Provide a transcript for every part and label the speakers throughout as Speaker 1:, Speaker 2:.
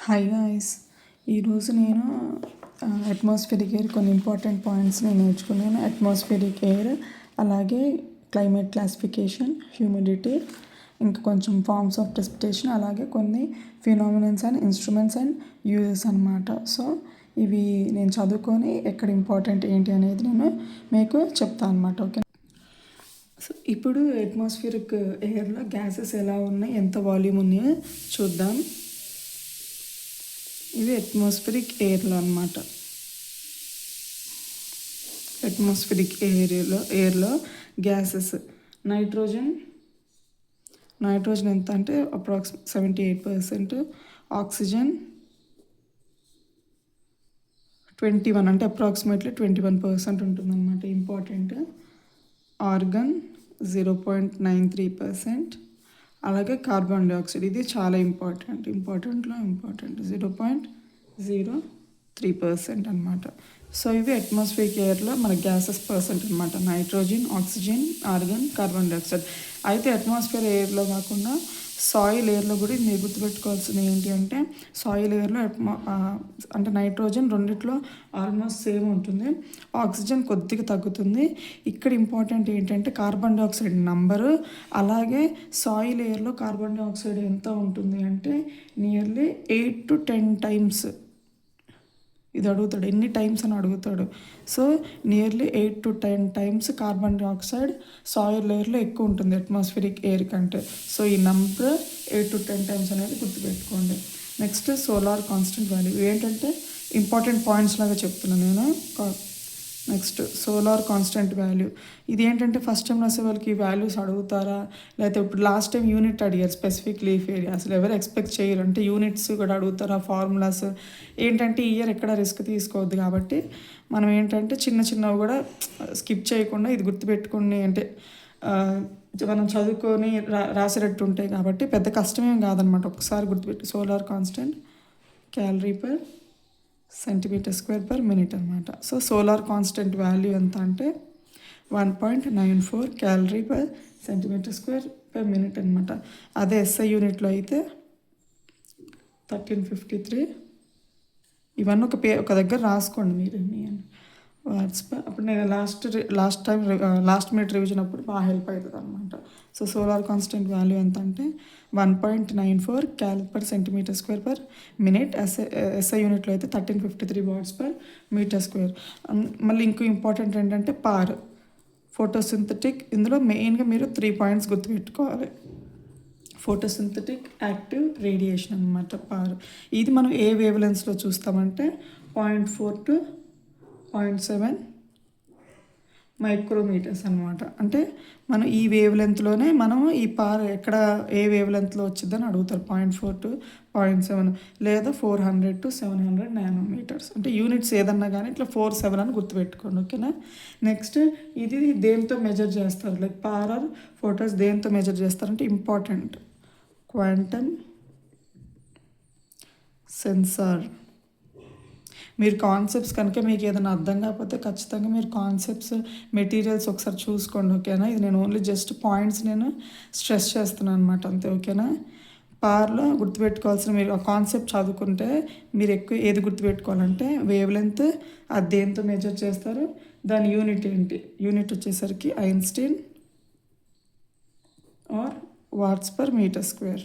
Speaker 1: Hi guys. ఈరోజు నేను atmospheric air కొన్ని ఇంపార్టెంట్ పాయింట్స్ నేను నేర్చుకున్నాను. అట్మాస్ఫిరిక్ ఎయిర్, అలాగే క్లైమేట్ క్లాసిఫికేషన్, హ్యూమిడిటీ, ఇంకా కొంచెం ఫార్మ్స్ ఆఫ్ ప్రెసిపిటేషన్, అలాగే కొన్ని phenomenons and instruments and uses అనమాట. సో ఇవి నేను చదువుకొని ఎక్కడ ఇంపార్టెంట్ ఏంటి అనేది నేను మీకు చెప్తాను అనమాట. ఓకే. సో ఇప్పుడు అట్మాస్ఫిరిక్ ఎయిర్లో గ్యాసెస్ ఎలా ఉన్నాయి, ఎంత వాల్యూమ్ ఉన్నాయో చూద్దాం. ఇది అట్మాస్ఫిరిక్ ఎయిర్లో అనమాట. అట్మాస్ఫిరిక్ ఎయిర్లో గ్యాసెస్ నైట్రోజన్ ఎంత అంటే 78%, ఆక్సిజన్ 21 అంటే అప్రాక్సిమేట్లీ 21% ఉంటుందన్నమాట. ఇంపార్టెంట్. ఆర్గన్ 0.93%, అలాగే కార్బన్ డైఆక్సైడ్ ఇది చాలా ఇంపార్టెంట్లో 0.03% అనమాట. సో ఇవి అట్మాస్ఫియర్ ఎయిర్లో మన గ్యాసెస్ పర్సెంట్ అనమాట. Nitrogen, oxygen, organ, carbon dioxide. అయితే అట్మాస్ఫియర్ ఎయిర్లో కాకుండా సాయిల్ ఎయిర్లో కూడా మీరు గుర్తుపెట్టుకోవాల్సింది ఏంటి అంటే, సాయిల్ ఎయిర్లో అంటే నైట్రోజన్ రెండిట్లో ఆల్మోస్ట్ సేమ్ ఉంటుంది, ఆక్సిజన్ కొద్దిగా తగ్గుతుంది. ఇక్కడ ఇంపార్టెంట్ ఏంటంటే కార్బన్ డైఆక్సైడ్ నంబరు, అలాగే సాయిల్ ఎయిర్లో కార్బన్ డైఆక్సైడ్ ఎంత ఉంటుంది అంటే నియర్లీ 8 to 10 times. ఇది అడుగుతాడు, ఎన్ని టైమ్స్ అని అడుగుతాడు. So nearly 8 to 10 times carbon dioxide soil లేయర్లో ఎక్కువ ఉంటుంది అట్మాస్ఫిరిక్ ఎయిర్ కంటే. సో ఈ నంబర్ 8 to 10 times అనేది గుర్తుపెట్టుకోండి. Next solar constant value. ఏంటంటే ఇంపార్టెంట్ పాయింట్స్ లాగా చెప్తున్నాను నేను. Next solar constant value. ఇది ఏంటంటే ఫస్ట్ టైం రాసే వాళ్ళకి వాల్యూస్ అడుగుతారా, లేకపోతే ఇప్పుడు లాస్ట్ టైం యూనిట్ అడిగారు స్పెసిఫిక్ లీఫ్ ఏరియా, అసలు ఎవరు ఎక్స్పెక్ట్ చేయరు. అంటే యూనిట్స్ కూడా అడుగుతారా, ఫార్ములాస్ ఏంటంటే ఈ ఇయర్ ఎక్కడ రిస్క్ తీసుకోవద్దు కాబట్టి మనం ఏంటంటే చిన్నవి కూడా స్కిప్ చేయకుండా ఇది గుర్తుపెట్టుకుని, అంటే మనం చదువుకొని రాసేటట్టు ఉంటాయి కాబట్టి పెద్ద కష్టమేం కాదనమాట. ఒకసారి గుర్తుపెట్టి solar constant calorie per cm²/min అనమాట. సో సోలార్ కాన్స్టెంట్ వాల్యూ ఎంత అంటే 1.94 calorie per cm²/min అనమాట. అదే SI యూనిట్లో అయితే 1353. ఇవన్నీ ఒక దగ్గర రాసుకోండి మీరు వాట్స్ పర్. అప్పుడు నేను లాస్ట్ మినిట్ రివిజన్ అప్పుడు బాగా హెల్ప్ అవుతుంది అనమాట. సో సోలార్ కాన్స్టెంట్ వాల్యూ ఎంత అంటే 1.94 calorie/cm²/min. SI యూనిట్లో అయితే 1353 watts/m². మళ్ళీ ఇంకో ఇంపార్టెంట్ ఏంటంటే పార్, ఫోటోసింథటిక్. ఇందులో మెయిన్గా మీరు 3 points గుర్తుపెట్టుకోవాలి. ఫోటోసింథటిక్ యాక్టివ్ రేడియేషన్ అనమాట పార్. ఇది మనం ఏ వేవ్ లెన్స్లో చూస్తామంటే 0.4 to 0.7 మైక్రోమీటర్స్ అనమాట. అంటే మనం ఈ వేవ్ లెంత్లోనే మనము ఈ పార్ ఎక్కడ ఏ వేవ్ లెంత్లో వచ్చిందని అడుగుతారు. 0.4 to 0.7 లేదా 400 to 700 nanometers. అంటే యూనిట్స్ ఏదన్నా కానీ ఇట్లా 4-7 అని గుర్తుపెట్టుకోండి. ఓకేనా. నెక్స్ట్ ఇది దేంతో మెజర్ చేస్తారు, లైక్ పార్ ఆర్ ఫోటోస్ దేంతో మెజర్ చేస్తారంటే ఇంపార్టెంట్ క్వాంటమ్ సెన్సార్. మీరు కాన్సెప్ట్స్ కనుక మీకు ఏదైనా అర్థం కాకపోతే ఖచ్చితంగా మీరు కాన్సెప్ట్స్, మెటీరియల్స్ ఒకసారి చూసుకోండి. ఓకేనా. ఇది నేను ఓన్లీ జస్ట్ పాయింట్స్ నేను స్ట్రెస్ చేస్తున్నాను అనమాట, అంతే. ఓకేనా. పార్లో గుర్తుపెట్టుకోవాల్సిన, మీరు ఆ కాన్సెప్ట్ చదువుకుంటే మీరు ఎక్కువ ఏది గుర్తుపెట్టుకోవాలంటే వేవ్ లెంత్, అది దేంతో మెజర్ చేస్తారు, దాని యూనిట్ ఏంటి, యూనిట్ వచ్చేసరికి ఐన్స్టీన్ ఆర్ watts/m².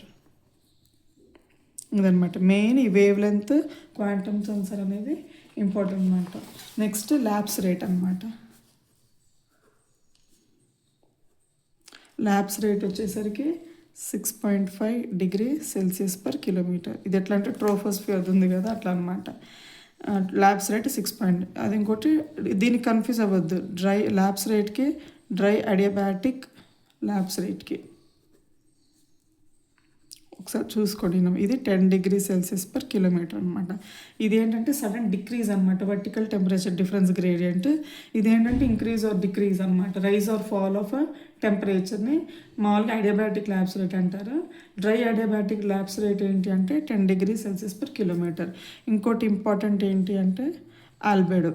Speaker 1: ఇదనమాట మెయిన్. ఈ వేవ్ లెంత్, క్వాంటమ్ సెన్సర్ అనేది ఇంపార్టెంట్ అనమాట. నెక్స్ట్ ల్యాప్స్ రేట్ అనమాట. ల్యాప్స్ రేట్ వచ్చేసరికి 6.5 degrees Celsius/km. ఇది ఎట్లా అంటే ట్రోపోస్ఫియర్ అది ఉంది కదా, అట్లా అనమాట. Lapse rate 6. అది ఇంకోటి, దీనికి కన్ఫ్యూజ్ అవ్వద్దు ల్యాప్స్ రేట్కి డ్రై అడియాబాటిక్ ల్యాప్స్ రేట్కి. ఒకసారి చూసుకోండి. ఇది 10 degrees Celsius/km అనమాట. ఇది ఏంటంటే సడన్ డిక్రీజ్ అనమాట, వర్టికల్ టెంపరేచర్ డిఫరెన్స్ గ్రేడియంట్. ఇదేంటంటే ఇంక్రీజ్ ఆర్ డిక్రీజ్ అనమాట, రైజ్ ఆర్ ఫాల్ ఆఫ్ టెంపరేచర్ని మామూలుగా అడియాబాటిక్ ల్యాబ్స్ రేట్ అంటారు. డ్రై అడియాబాటిక్ ల్యాబ్స్ రేట్ ఏంటి అంటే 10 degrees Celsius/km. ఇంకోటి ఇంపార్టెంట్ ఏంటి అంటే ఆల్బెడో.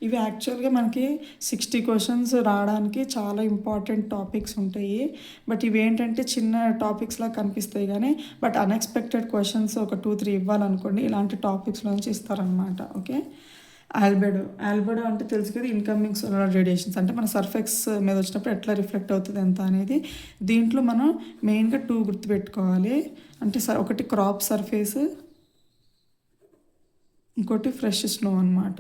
Speaker 1: ఇవి యాక్చువల్గా మనకి 60 క్వశ్చన్స్ రావడానికి చాలా ఇంపార్టెంట్ టాపిక్స్ ఉంటాయి. బట్ ఇవి ఏంటంటే చిన్న టాపిక్స్లా కనిపిస్తాయి కానీ బట్ అన్ఎక్స్పెక్టెడ్ క్వశ్చన్స్ ఒక 2-3 ఇవ్వాలనుకోండి ఇలాంటి టాపిక్స్లోంచి ఇస్తారనమాట. ఓకే, ఆల్బెడో అంటే తెలుసు కదా, ఇన్కమింగ్ సోలార్ రేడియేషన్స్ అంటే మన సర్ఫెక్స్ మీద వచ్చినప్పుడు ఎట్లా రిఫ్లెక్ట్ అవుతుంది ఎంత అనేది. దీంట్లో మనం మెయిన్గా 2 గుర్తుపెట్టుకోవాలి. అంటే ఒకటి క్రాప్ సర్ఫేస్, ఇంకోటి ఫ్రెష్ స్నో అనమాట.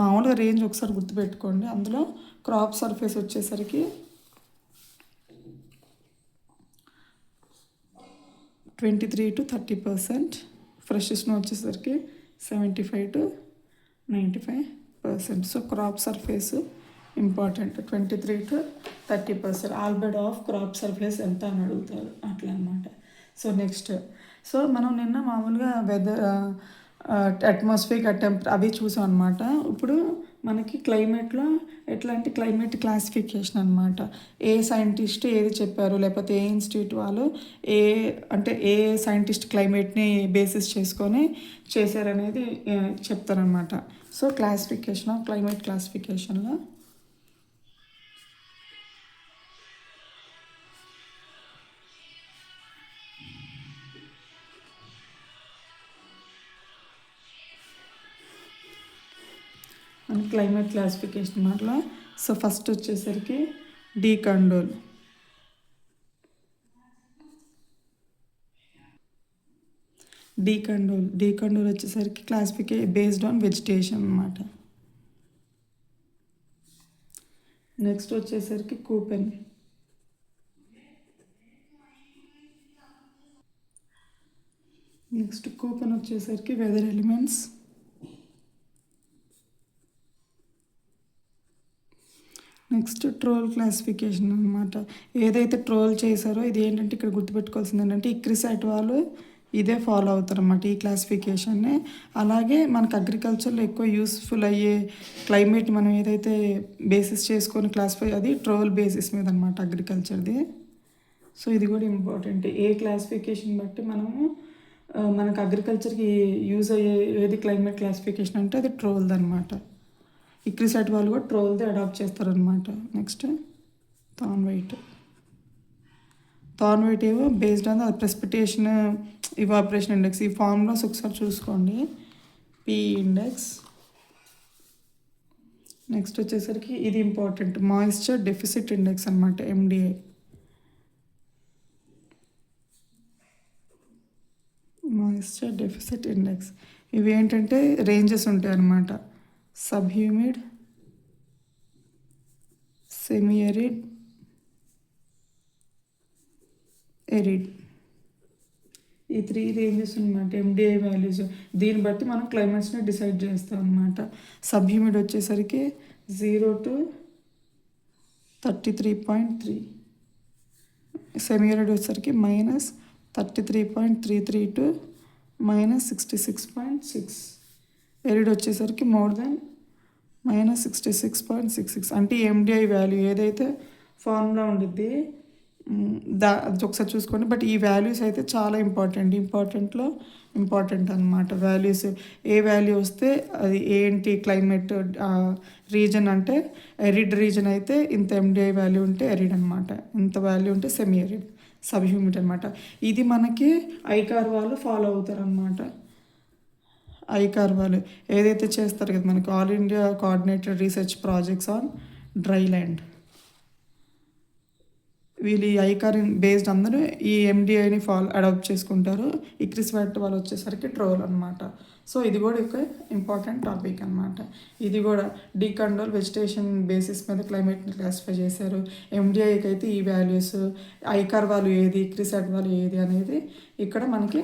Speaker 1: మామూలుగా రేంజ్ ఒకసారి గుర్తుపెట్టుకోండి. అందులో క్రాప్ సర్ఫేస్ వచ్చేసరికి 23 to 30%, ఫ్రెష్ స్నో వచ్చేసరికి 75 to 95%. So crop surface important, 23 to 30%. Albedo of crop surface ఎంత అని అడుగుతారు అట్లా అనమాట. సో నెక్స్ట్, సో మనం నిన్న మామూలుగా వెదర్, అట్మాస్ఫియర్, అవి చూసాం అనమాట. ఇప్పుడు మనకి క్లైమేట్లో ఎట్లాంటి క్లైమేట్ క్లాసిఫికేషన్ అనమాట. ఏ సైంటిస్ట్ ఏది చెప్పారు, లేకపోతే ఏ ఇన్స్టిట్యూట్ వాళ్ళు ఏ సైంటిస్ట్ క్లైమేట్ని బేసిస్ చేసుకొని చేశారనేది చెప్తారనమాట. సో క్లాసిఫికేషన్ ఆఫ్ క్లైమేట్ క్లాసిఫికేషన్లో క్లైమేట్ క్లాసిఫికేషన్ మాటలో. సో ఫస్ట్ వచ్చేసరికి డీకండోల్. డీకండోల్ వచ్చేసరికి బేస్డ్ ఆన్ వెజిటేషన్ అనమాట. నెక్స్ట్ వచ్చేసరికి కూపెన్. వచ్చేసరికి weather elements. Next Troll classification అనమాట. ఏదైతే ట్రోల్ చేశారో ఇది ఏంటంటే ఇక్కడ గుర్తుపెట్టుకోవాల్సింది ఏంటంటే ఇక్రిసాట్ వాళ్ళు ఇదే ఫాలో అవుతారు అన్నమాట, ఈ క్లాసిఫికేషన్ని. అలాగే మనకు అగ్రికల్చర్లో ఎక్కువ యూస్ఫుల్ అయ్యే క్లైమేట్ మనం ఏదైతే బేసిస్ చేసుకొని క్లాసిఫై, అది ట్రోల్ బేసిస్ మీద అనమాట అగ్రికల్చర్ది. సో ఇది కూడా ఇంపార్టెంట్. ఏ క్లాసిఫికేషన్ బట్టి మనకు అగ్రికల్చర్కి యూజ్ అయ్యే ఏది క్లైమేట్ క్లాసిఫికేషన్ అంటే అది ట్రోల్ది అనమాట. ఇక్రిసాట్ వాళ్ళు కూడా ట్రోల్ది అడాప్ట్ చేస్తారనమాట. నెక్స్ట్ థార్న్వైట్ ఏమో based on precipitation evaporation index. ఈ ఫార్ములాస్ ఒకసారి చూసుకోండి. P index. నెక్స్ట్ వచ్చేసరికి ఇది ఇంపార్టెంట్, మాయిశ్చర్ డెఫిసిట్ ఇండెక్స్ అనమాట, ఎండిఐ. Moisture deficit index. ఇవి ఏంటంటే రేంజెస్ ఉంటాయి అన్నమాట. Sub humid, semi arid, arid, ఈ 3 రేంజెస్ అనమాట ఎండిఐ వాల్యూస్. దీన్ని బట్టి మనం క్లైమేట్స్ని డిసైడ్ చేస్తాం అనమాట. సబ్ హ్యూమిడ్ వచ్చేసరికి 0 to 33.3, సెమీ ఎరిడ్ వచ్చేసరికి -33.33 to -66.6, ఎరిడ్ వచ్చేసరికి మోర్ దెన్ -66.66. అంటే ఎండిఐ వాల్యూ ఏదైతే ఫార్ములా ఉండిద్ది అది ఒకసారి చూసుకోండి. బట్ ఈ వాల్యూస్ అయితే చాలా ఇంపార్టెంట్ అనమాట. వాల్యూస్ ఏ వాల్యూ వస్తే అది ఏంటి క్లైమేట్ రీజన్ అంటే ఎరిడ్ రీజన్ అయితే ఇంత ఎండిఐ వాల్యూ ఉంటే ఎరిడ్ అనమాట, ఇంత వాల్యూ ఉంటే సెమీ ఎరిడ్, సబ్ హ్యూమిడ్ అనమాట. ఇది మనకి ఐకార్ వాళ్ళు ఫాలో అవుతారనమాట. ఐకార్ వాళ్ళు ఏదైతే చేస్తారు కదా మనకి all India coordinated research projects on dry land, వీళ్ళు ఈ ఐకార్ బేస్డ్ అందరూ ఈ ఎండిఐని అడాప్ట్ చేసుకుంటారు. ఇక్రిసాట్ వాళ్ళు వచ్చేసరికి ట్రోల్ అనమాట. సో ఇది కూడా ఒక ఇంపార్టెంట్ టాపిక్ అనమాట. ఇది కూడా డీకండోల్ వెజిటేషన్ బేసిస్ మీద క్లైమేట్ని క్లాసిఫై చేశారు. ఎండిఐకి అయితే ఈ వాల్యూస్, ఐకార్ వాళ్ళు ఏది, ఇక్రిసాట్ వాళ్ళు ఏది అనేది ఇక్కడ మనకి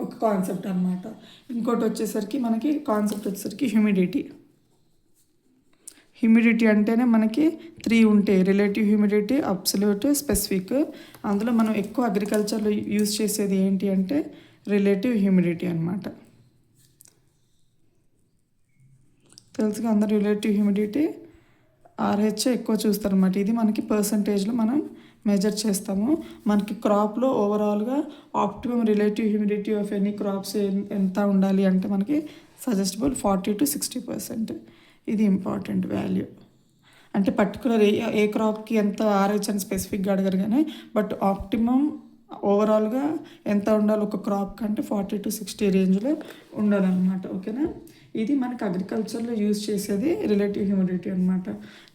Speaker 1: ఒక కాన్సెప్ట్ అనమాట. ఇంకోటి వచ్చేసరికి మనకి కాన్సెప్ట్ వచ్చేసరికి హ్యూమిడిటీ అంటేనే మనకి 3 ఉంటాయి, రిలేటివ్ హ్యూమిడిటీ, అబ్సల్యూట్, స్పెసిఫిక్. అందులో మనం ఎక్కువ అగ్రికల్చర్లో యూజ్ చేసేది ఏంటి అంటే రిలేటివ్ హ్యూమిడిటీ అనమాట. తెలుసుగా అందరు రిలేటివ్ హ్యూమిడిటీ RH ఎక్కువ చూస్తారనమాట. ఇది మనకి పర్సంటేజ్లో మనం మెజర్ చేస్తాము. మనకి క్రాప్లో ఓవరాల్గా optimum relative humidity of any crops ఎంత ఉండాలి అంటే మనకి సజెస్టబుల్ 40-60%. ఇది ఇంపార్టెంట్ వాల్యూ. అంటే పర్టికులర్ ఏ క్రాప్కి ఎంత ఆర్హెచ్ అని స్పెసిఫిక్గా అడగరు కానీ బట్ ఆప్టిమమ్ ఓవరాల్గా ఎంత ఉండాలి ఒక క్రాప్ కంటే 40-60 రేంజ్లో ఉండాలన్నమాట. ఓకేనా. ఇది మనకి అగ్రికల్చర్లో యూజ్ చేసేది రిలేటివ్ హ్యూమిడిటీ అనమాట.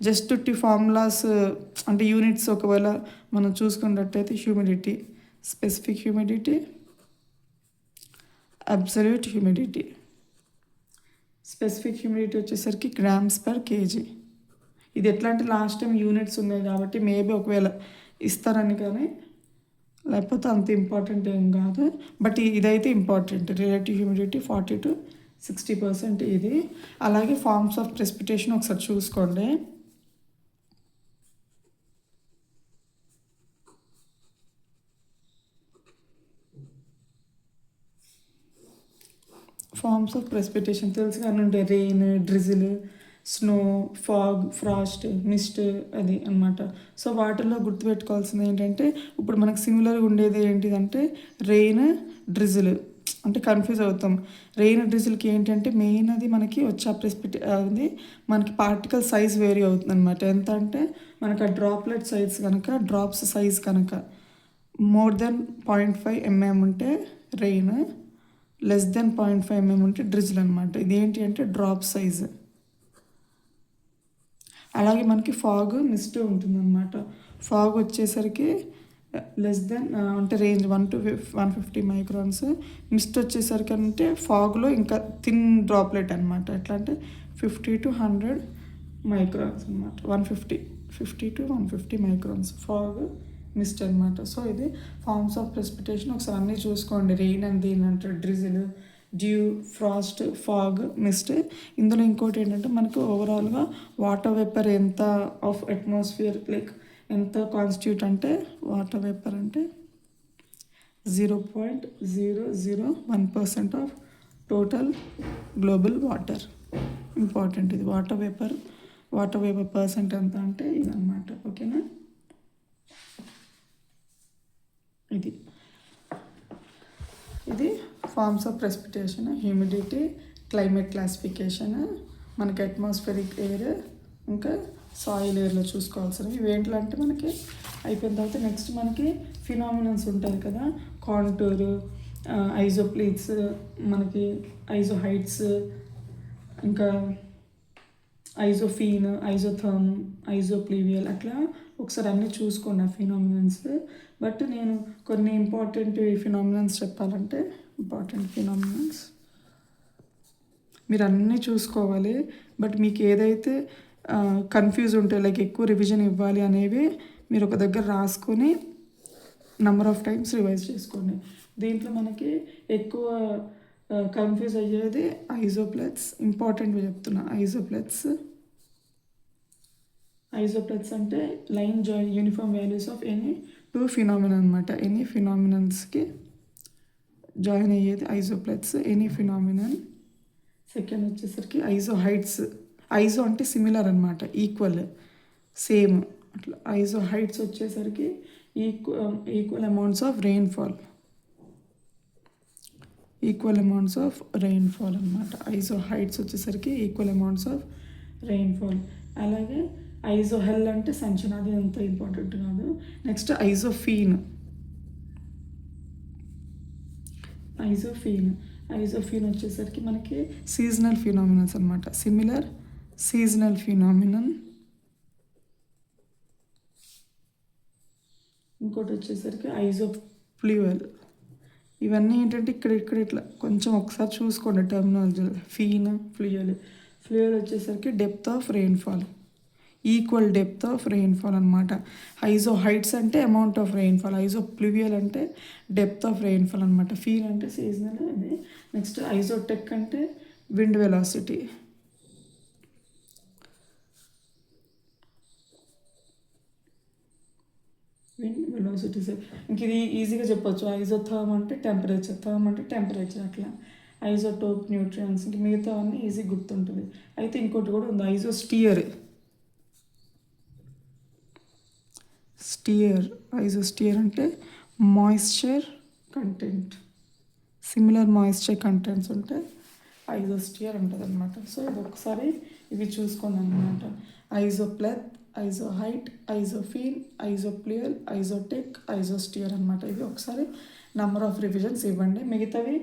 Speaker 1: జస్ట్ ఫార్ములాస్ అంటే యూనిట్స్ ఒకవేళ మనం చూసుకున్నట్టయితే humidity, specific humidity, absolute humidity. Specific humidity వచ్చేసరికి గ్రామ్స్ పర్ కేజీ. ఇది ఎట్లా అంటే లాస్ట్ టైం యూనిట్స్ ఉన్నాయి కాబట్టి మేబీ ఒకవేళ ఇస్తారని కానీ లేకపోతే అంత ఇంపార్టెంట్ ఏం కాదు. బట్ ఇదైతే ఇంపార్టెంట్. రిలేటివ్ హ్యూమిడిటీ 40-60% ఇది. అలాగే ఫార్మ్స్ ఆఫ్ ప్రెసిపిటేషన్ ఒకసారి చూసుకోండి. ఫార్మ్స్ ఆఫ్ ప్రెసిపిటేషన్ తెలుసు కానీ ఉంటాయి. Rain, drizzle, snow, fog, frost, mist అది అనమాట. సో వాటిల్లో గుర్తుపెట్టుకోవాల్సింది ఏంటంటే ఇప్పుడు మనకు సిమిలర్గా ఉండేది ఏంటిదంటే రెయిన్, డ్రిజిల్. అంటే కన్ఫ్యూజ్ అవుతాం. రెయిన్, డ్రిజిల్కి ఏంటంటే మెయిన్ అది మనకి వచ్చే అది మనకి పార్టికల్ సైజ్ వేరీ అవుతుంది అనమాట. ఎంత అంటే మనకు ఆ డ్రాప్లెట్ సైజ్ కనుక డ్రాప్స్ సైజ్ కనుక మోర్ దెన్ 0.5 mm ఉంటే రెయిన్, లెస్ దెన్ 0.5 mm ఉంటే డ్రిజిల్ అనమాట. ఇదేంటి అంటే డ్రాప్ సైజ్. అలాగే మనకి ఫాగ్, మిస్ట్ ఉంటుందన్నమాట. ఫాగ్ వచ్చేసరికి లెస్ దెన్ అంటే రేంజ్ 1-150 మైక్రాన్స్. మిస్ట్ వచ్చేసరికి అంటే ఫాగ్లో ఇంకా థిన్ డ్రాప్లెట్ అనమాట. ఎట్లా అంటే 50-100 మైక్రాన్స్ అనమాట. 50-150 మైక్రాన్స్ ఫాగ్, మిస్ట్ అనమాట. సో ఇది ఫార్మ్స్ ఆఫ్ ప్రెసిపిటేషన్. ఒకసారి అన్నీ చూసుకోండి. రెయిన్ అని దీని అంటారు, drizzle, dew, frost, fog, mist. ఇందులో ఇంకోటి ఏంటంటే మనకు ఓవరాల్గా వాటర్ వేపర్ ఎంత ఆఫ్ అట్మాస్ఫియర్ లైక్ ఎంత కాన్స్టిట్యూట్ అంటే వాటర్ వేపర్ అంటే 0.001% of total global water. Important ఇది. వాటర్ వేపర్ పర్సెంట్ ఎంత అంటే ఇదన్నమాట. ఓకేనా. ఇది forms of precipitation, humidity, climate classification, మనకి అట్మాస్ఫియరిక్ ఎయిర్, ఇంకా సాయిల్ ఎయిర్లో చూసుకోవాల్సినవి. ఇవేంటి అంటే మనకి అయిపోయిన తర్వాత నెక్స్ట్ మనకి ఫినామినన్స్ ఉంటాయి కదా. కాంటూర్, ఐజోప్లీట్స్, మనకి ఐజోహైట్స్, ఇంకా ఐజోఫీన్, ఐజోథర్మ్, ఐజోప్లీవియల్, అట్లా ఒకసారి అన్నీ చూసుకోండి ఆ ఫినామినన్స్. బట్ నేను కొన్ని ఇంపార్టెంట్ ఫినామినన్స్ చెప్పాలంటే ఇంపార్టెంట్ ఫినామినన్స్ మీరు అన్నీ చూసుకోవాలి. బట్ మీకు ఏదైతే కన్ఫ్యూజ్ ఉంటే లైక్ ఎక్కువ రివిజన్ ఇవ్వాలి అనేవి మీరు ఒక దగ్గర రాసుకొని నెంబర్ ఆఫ్ టైమ్స్ రివైజ్ చేసుకోండి. దీంట్లో మనకి ఎక్కువ కన్ఫ్యూజ్ అయ్యేది ఐజోప్లెట్స్. ఇంపార్టెంట్గా చెప్తున్నా. ఐజోప్లెట్స్ అంటే line join uniform values of any 2 phenomena అనమాట. ఎనీ ఫినామినన్స్కి జాయిన్ అయ్యేది ఐజోప్లెట్స్, ఎనీ ఫినామినన్. సెకండ్ వచ్చేసరికి ఐజోహైట్స్. ఐజో అంటే సిమిలర్ అనమాట, ఈక్వల్, సేమ్ అట్లా. ఐజోహైట్స్ వచ్చేసరికి ఈక్వల్ అమౌంట్స్ ఆఫ్ రెయిన్ఫాల్. అనమాట. ఐజోహైట్స్ వచ్చేసరికి ఈక్వల్ అమౌంట్స్ ఆఫ్ రెయిన్ఫాల్. అలాగే ఐజోహెల్ అంటే సంచన, అది అంత ఇంపార్టెంట్ కాదు. నెక్స్ట్ ఐజోఫీన్ వచ్చేసరికి మనకి సీజనల్ ఫినామినన్స్ అనమాట. Similar seasonal phenomenon. ఇంకోటి వచ్చేసరికి ఐజోప్లివల్. ఇవన్నీ ఏంటంటే ఇక్కడ ఇట్లా కొంచెం ఒకసారి చూసుకోండి టర్మినాలజీ. ఫ్లూయల్ వచ్చేసరికి depth of rainfall, equal depth of rainfall అనమాట. ఐజోహైట్స్ అంటే అమౌంట్ ఆఫ్ రెయిన్ఫాల్, ఐజోప్లివియల్ అంటే డెప్త్ ఆఫ్ రెయిన్ఫాల్ అనమాట. ఫీల్ అంటే సీజనల్ అది. నెక్స్ట్ ఐజోటెక్ అంటే విండ్ వెలాసిటీ. ఇంక ఇది ఈజీగా చెప్పొచ్చు. ఐజోథర్మ్ అంటే టెంపరేచర్, అట్లా. ఐజోటోప్, న్యూట్రియన్స్, ఇంక మిగతా అన్నీ ఈజీ గుర్తుంటుంది. అయితే ఇంకోటి కూడా ఉంది, ఐజోస్టియర్ అంటే moisture content. Similar moisture contents ఉంటే ఐజోస్టియర్ ఉంటుంది అనమాట. సో ఇది ఒకసారి ఇవి చూసుకోండి అనమాట. ఐజోప్లెత్, ఐజోహైట్, ఐజోఫీన్, ఐజోప్లియల్, ఐజోటెక్, ఐజోస్టియర్ అనమాట. ఇవి ఒకసారి నెంబర్ ఆఫ్ రివిజన్స్ ఇవ్వండి. మిగతావి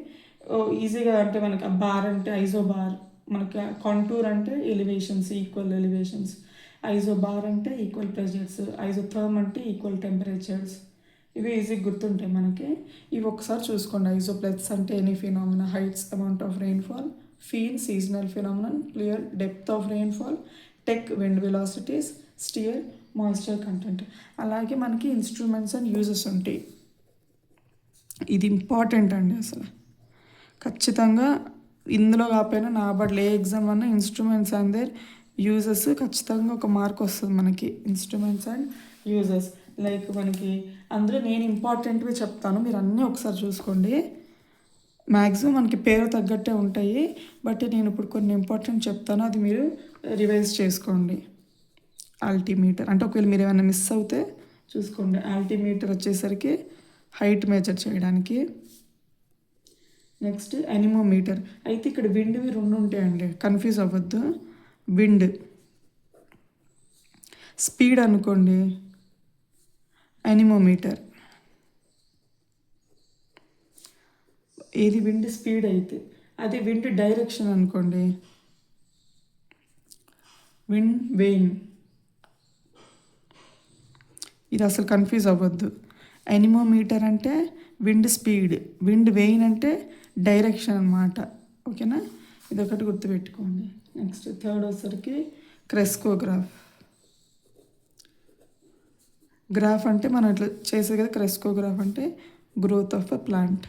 Speaker 1: ఈజీగా అంటే మనకి బార్ అంటే ఐజోబార్, మనకి కాంటూర్ అంటే ఎలివేషన్స్, ఈక్వల్ ఎలివేషన్స్, ఐజోబార్ అంటే ఈక్వల్ ప్రెషర్స్, ఐజోథర్మ్ అంటే ఈక్వల్ టెంపరేచర్స్. ఇవి ఈజీగా గుర్తుంటాయి మనకి. ఇవి ఒకసారి చూసుకోండి. ఐజోప్లెత్స్ అంటే any phenomena, heights, amount of rainfall, phene seasonal phenomenon, plier depth of rainfall, tach wind velocities, steer moisture content. అలాగే మనకి ఇన్స్ట్రుమెంట్స్ అండ్ యూజెస్ ఉంటాయి. ఇది ఇంపార్టెంట్ అండి. అసలు ఖచ్చితంగా ఇందులో కాకపోయినా నా బట్లో ఏ ఎగ్జామ్ అన్నా ఇన్స్ట్రుమెంట్స్ అండ్ దేర్ యూజెస్ ఖచ్చితంగా ఒక మార్క్ వస్తుంది మనకి. ఇన్స్ట్రుమెంట్స్ అండ్ యూజెస్ లైక్ మనకి అందులో నేను ఇంపార్టెంట్వి చెప్తాను, మీరు అన్నీ ఒకసారి చూసుకోండి. మ్యాక్సిమం మనకి పేరు తగ్గట్టే ఉంటాయి, బట్ నేను ఇప్పుడు కొన్ని ఇంపార్టెంట్ చెప్తాను, అది మీరు రివైజ్ చేసుకోండి. ఆల్టీమీటర్ అంటే ఒకవేళ మీరు ఏమైనా మిస్ అవుతే చూసుకోండి. ఆల్టీమీటర్ వచ్చేసరికి హైట్ మెజర్ చేయడానికి. Next anemometer. అయితే ఇక్కడ విండ్వి 2 ఉంటాయండి, కన్ఫ్యూజ్ అవ్వద్దు. విండ్ స్పీడ్ అనుకోండి ఎనిమోమీటర్. ఏది విండ్ స్పీడ్ అయితే, అది విండ్ డైరెక్షన్ అనుకోండి విండ్ వెయిన్. ఇది అసలు కన్ఫ్యూజ్ అవ్వద్దు. ఎనిమోమీటర్ అంటే విండ్ స్పీడ్, విండ్ వెయిన్ అంటే డైరెక్షన్ అనమాట. ఓకేనా, ఇది ఒకటి గుర్తుపెట్టుకోండి. నెక్స్ట్ థర్డ్ వచ్చరికి క్రెస్కోగ్రాఫ్. గ్రాఫ్ అంటే మనం ఇట్లా చేసేది కదా, క్రెస్కోగ్రాఫ్ అంటే growth of a plant.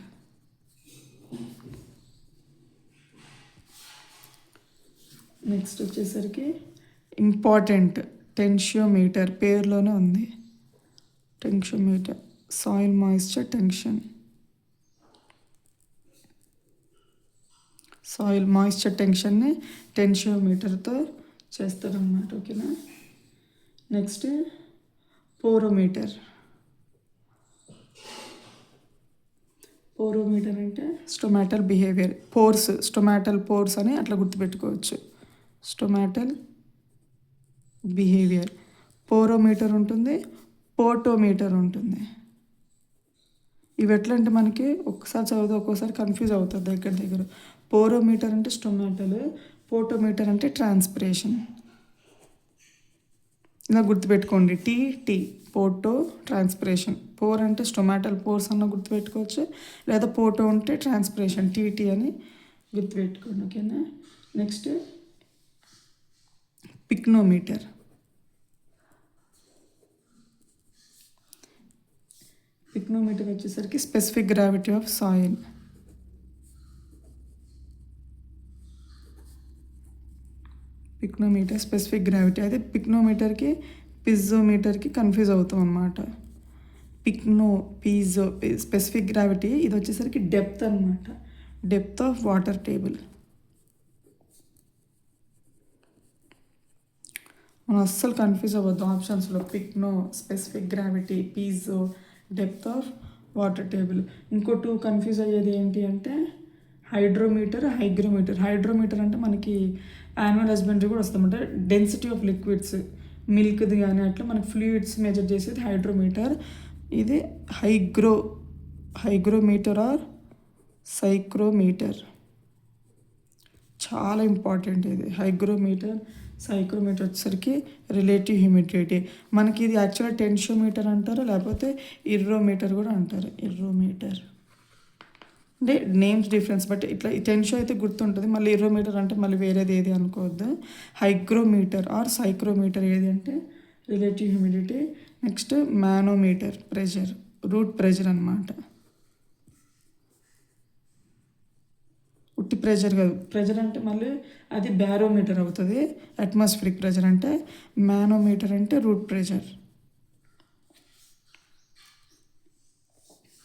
Speaker 1: Next వచ్చేసరికి ఇంపార్టెంట్ టెన్షియోమీటర్, పేరులోనే ఉంది టెన్షియోమీటర్. Soil moisture tension, soil moisture టెన్షన్ని టెన్షియోమీటర్తో చేస్తారన్నమాట. ఓకేనా. Next porometer. పోరోమీటర్ అంటే stomatal behaviour, pores, stomatal pores అని అట్లా గుర్తుపెట్టుకోవచ్చు. Stomatal behaviour. పోరోమీటర్ ఉంటుంది, పోటోమీటర్ ఉంటుంది. ఇవి ఎట్లా అంటే మనకి ఒక్కసారి చదివితే ఒక్కోసారి కన్ఫ్యూజ్ అవుతుంది దగ్గర. పోరోమీటర్ అంటే స్టొమాటల్, పోటోమీటర్ అంటే ట్రాన్స్పిరేషన్. ఇలా గుర్తుపెట్టుకోండి. టీ పోటో ట్రాన్స్పిరేషన్. పోర్ అంటే స్టొమాటల్ పోర్స్ అన్న గుర్తుపెట్టుకోవచ్చు, లేదా పోటో అంటే ట్రాన్స్పిరేషన్, టీ అని గుర్తుపెట్టుకోండి. ఓకేనా. Next pycnometer. పిక్నోమీటర్ వచ్చేసరికి specific gravity of soil. Pycnometer specific gravity. అయితే పిక్నోమీటర్కి పిజోమీటర్కి కన్ఫ్యూజ్ అవుతాం అన్నమాట. పిజో స్పెసిఫిక్ గ్రావిటీ, ఇది వచ్చేసరికి డెప్త్ అనమాట, డెప్త్ ఆఫ్ వాటర్ టేబుల్. మనం అస్సలు కన్ఫ్యూజ్ అవ్వద్దు ఆప్షన్స్లో. Pycno specific gravity, piezo depth of water table. ఇంకో 2 కన్ఫ్యూజ్ అయ్యేది ఏంటి అంటే హైడ్రోమీటర్, హైగ్రోమీటర్. హైడ్రోమీటర్ అంటే మనకి యాన్యువల్ హస్బెండరీ కూడా వస్తామంటే డెన్సిటీ ఆఫ్ లిక్విడ్స్, మిల్క్ది కానీ అట్లా మనకి ఫ్లూయిడ్స్ మెజర్ చేసేది హైడ్రోమీటర్. ఇది హైగ్రోమీటర్ ఆర్ సైక్రోమీటర్. చాలా ఇంపార్టెంట్ ఇది. హైగ్రోమీటర్, సైక్రోమీటర్ వచ్చేసరికి రిలేటివ్ హ్యూమిడిటీ. మనకి ఇది యాక్చువల్గా టెన్షియోమీటర్ అంటారు, లేకపోతే ఇర్రోమీటర్ కూడా అంటారు. ఇర్రోమీటర్ అంటే నేమ్స్ డిఫరెన్స్, బట్ ఇట్లా టెన్షియో అయితే గుర్తుంటుంది. మళ్ళీ ఇర్రోమీటర్ అంటే మళ్ళీ వేరేది ఏది అనుకోవద్దు. హైగ్రోమీటర్ ఆర్ సైక్రోమీటర్ ఏది అంటే relative humidity. Next manometer, pressure, root pressure అనమాట. ఉట్టి ప్రెషర్ కాదు, ప్రెషర్ అంటే మళ్ళీ అది బ్యారోమీటర్ అవుతుంది. అట్మాస్ఫిరిక్ ప్రెషర్ అంటే, మానోమీటర్ అంటే రూట్ ప్రెషర్.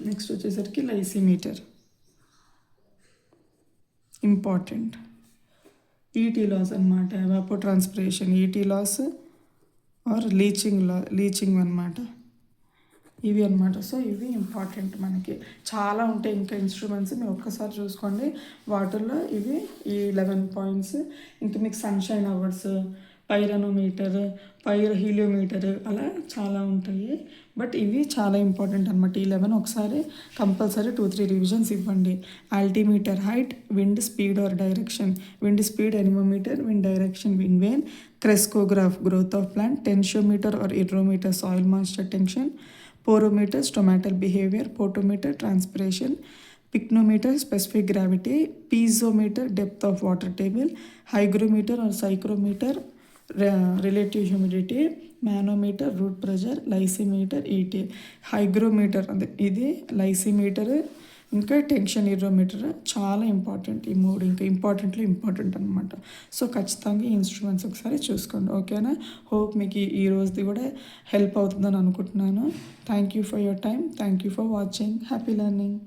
Speaker 1: నెక్స్ట్ వచ్చేసరికి లైసిమీటర్, ఇంపార్టెంట్. ఈటీ లాస్ అనమాట, evapotranspiration, ET loss or leaching అనమాట. ఇవి అనమాట. సో ఇవి ఇంపార్టెంట్ మనకి. చాలా ఉంటాయి ఇంకా ఇన్స్ట్రుమెంట్స్, మీరు ఒక్కసారి చూసుకోండి. వాటిల్లో ఇవి ఈ 11 పాయింట్స్. ఇంకా మీకు సన్షైన్ అవర్స్, పైరనోమీటర్, హీలియోమీటర్ అలా చాలా ఉంటాయి. బట్ ఇవి చాలా ఇంపార్టెంట్ అనమాట. ఈ 11 ఒకసారి కంపల్సరీ 2-3 రివిజన్స్ ఇవ్వండి. Altimeter height, wind speed or direction, wind speed anemometer, wind direction wind vane, crescograph growth of plant, tensiometer or irrometer soil moisture tension, porometer stomatal behavior, potometer transpiration, pycnometer specific gravity, piezometer depth of water table, hygrometer or psychrometer relative humidity, manometer root pressure, lysimeter ET. hygrometer ఇది lysimeter ఇంకా tension ఇరోమీటర్ చాలా important. ఈ మూడు ఇంకా important అనమాట. So ఖచ్చితంగా ఈ instruments ఒకసారి చూసుకోండి, ఓకేనా? హోప్ మీకు ఈ రోజుది కూడా హెల్ప్ అవుతుందని అనుకుంటున్నాను. Thank you for your time. Thank you for watching. Happy learning.